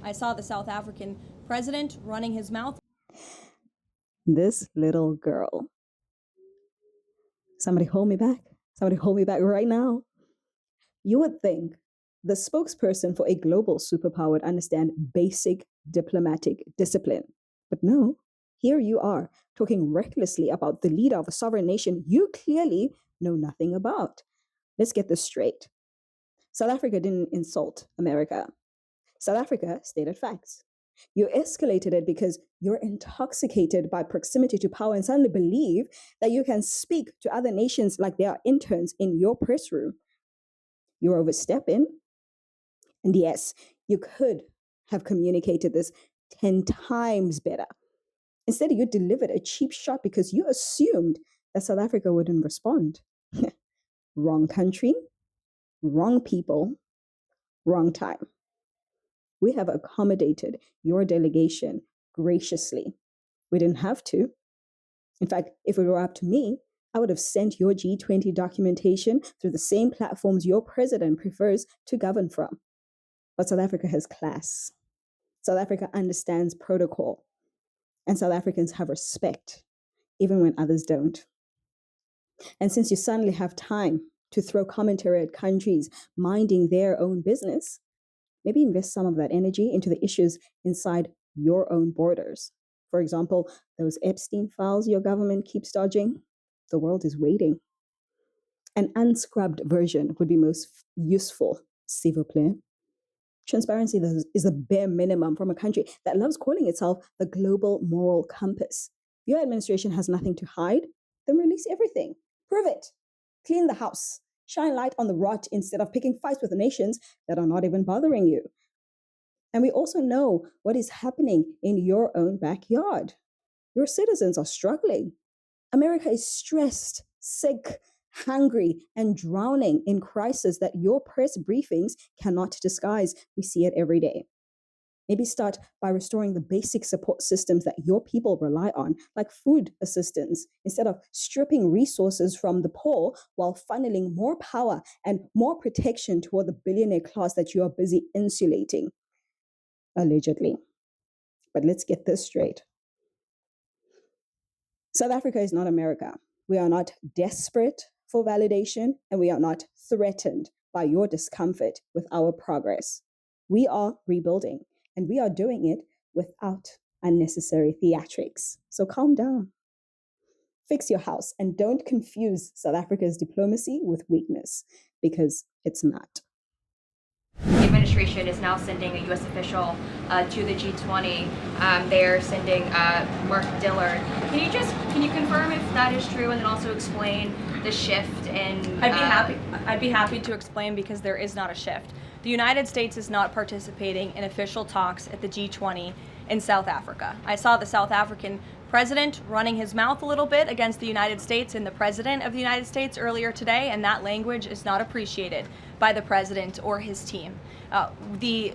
I saw the South African president running his mouth. This little girl. Somebody hold me back. Somebody hold me back right now. You would think the spokesperson for a global superpower would understand basic diplomatic discipline. But no, here you are talking recklessly about the leader of a sovereign nation you clearly know nothing about. Let's get this straight. South Africa didn't insult America. South Africa stated facts. You escalated it because you're intoxicated by proximity to power and suddenly believe that you can speak to other nations like they are interns in your press room. You're overstepping. And yes, you could have communicated this 10 times better. Instead, you delivered a cheap shot because you assumed that South Africa wouldn't respond. Wrong country, wrong people, wrong time. We have accommodated your delegation graciously. We didn't have to. In fact, if it were up to me, I would have sent your G20 documentation through the same platforms your president prefers to govern from. But South Africa has class. South Africa understands protocol. And South Africans have respect, even when others don't. And since you suddenly have time to throw commentary at countries minding their own business, maybe invest some of that energy into the issues inside your own borders. For example, those Epstein files your government keeps dodging, the world is waiting. An unscrubbed version would be most useful, s'il vous plaît. Transparency is a bare minimum from a country that loves calling itself the global moral compass. If your administration has nothing to hide, then release everything. Prove it. Clean the house. Shine light on the rot instead of picking fights with the nations that are not even bothering you. And we also know what is happening in your own backyard. Your citizens are struggling. America is stressed, sick, hungry, and drowning in crisis that your press briefings cannot disguise. We see it every day. Maybe start by restoring the basic support systems that your people rely on, like food assistance, instead of stripping resources from the poor while funneling more power and more protection toward the billionaire class that you are busy insulating, allegedly. But let's get this straight. South Africa is not America. We are not desperate for validation, and we are not threatened by your discomfort with our progress. We are rebuilding, and we are doing it without unnecessary theatrics. So calm down. Fix your house, and don't confuse South Africa's diplomacy with weakness, because it's not. The administration is now sending a U.S. official to the G20. They are sending Mark Dillard. Can you confirm if that is true, and then also explain the shift in? I'd be happy to explain, because there is not a shift. The United States is not participating in official talks at the G20 in South Africa. I saw the South African president running his mouth a little bit against the United States and the president of the United States earlier today, and that language is not appreciated by the president or his team. The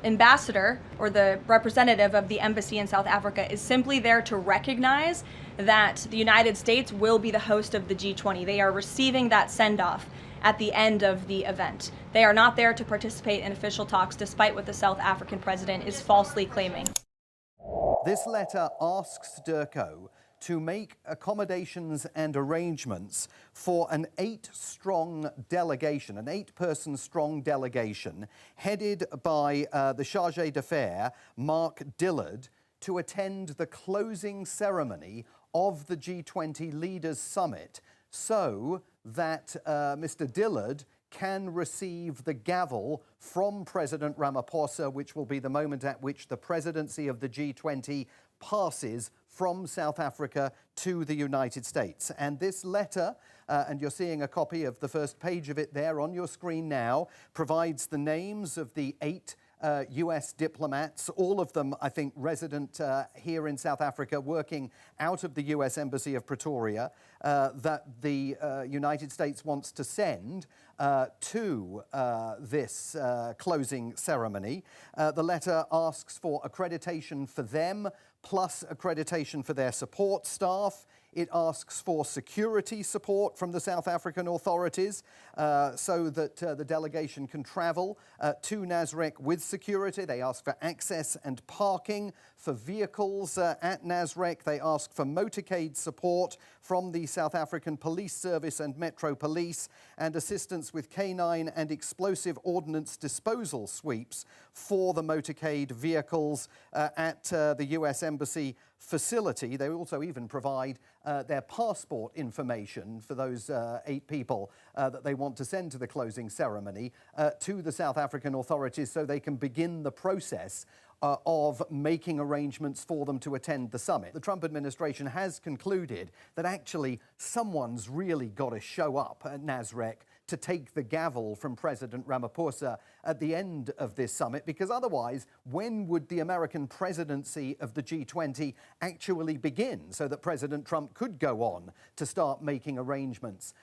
ambassador or the representative of the embassy in South Africa is simply there to recognize that the United States will be the host of the G20. They are receiving that send-off at the end of the event. They are not there to participate in official talks, despite what the South African president is falsely claiming. This letter asks DIRCO to make accommodations and arrangements for an 8-strong delegation, an 8-person strong delegation, headed by the Chargé d'Affaires, Mark Dillard, to attend the closing ceremony of the G20 Leaders Summit, so that Mr. Dillard can receive the gavel from President Ramaphosa, which will be the moment at which the presidency of the G20 passes from South Africa to the United States. And this letter, and you're seeing a copy of the first page of it there on your screen now, provides the names of the 8 US diplomats, all of them, I think, resident here in South Africa, working out of the US Embassy of Pretoria, that the United States wants to send to this closing ceremony. The letter asks for accreditation for them, plus accreditation for their support staff, It asks for security support from the South African authorities so that the delegation can travel to Nasrec with security. They ask for access and parking for vehicles at Nasrec. They ask for motorcade support from the South African Police Service and Metro Police, and assistance with canine and explosive ordnance disposal sweeps for the motorcade vehicles at the US Embassy facility. They also even provide their passport information for those 8 people that they want to send to the closing ceremony to the South African authorities so they can begin the process of making arrangements for them to attend the summit. The Trump administration has concluded that actually someone's really got to show up at Nasrec to take the gavel from President Ramaphosa at the end of this summit, because otherwise, when would the American presidency of the G20 actually begin so that President Trump could go on to start making arrangements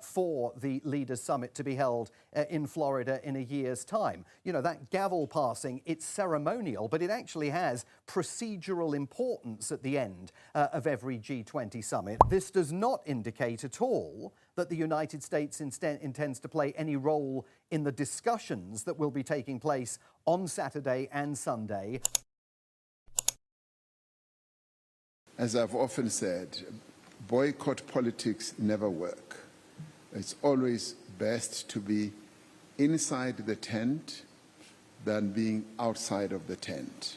for the Leaders' Summit to be held in Florida in a year's time? You know, that gavel passing, it's ceremonial, but it actually has procedural importance at the end of every G20 summit. This does not indicate at all that the United States intends to play any role in the discussions that will be taking place on Saturday and Sunday. As I've often said, boycott politics never work. It's always best to be inside the tent than being outside of the tent.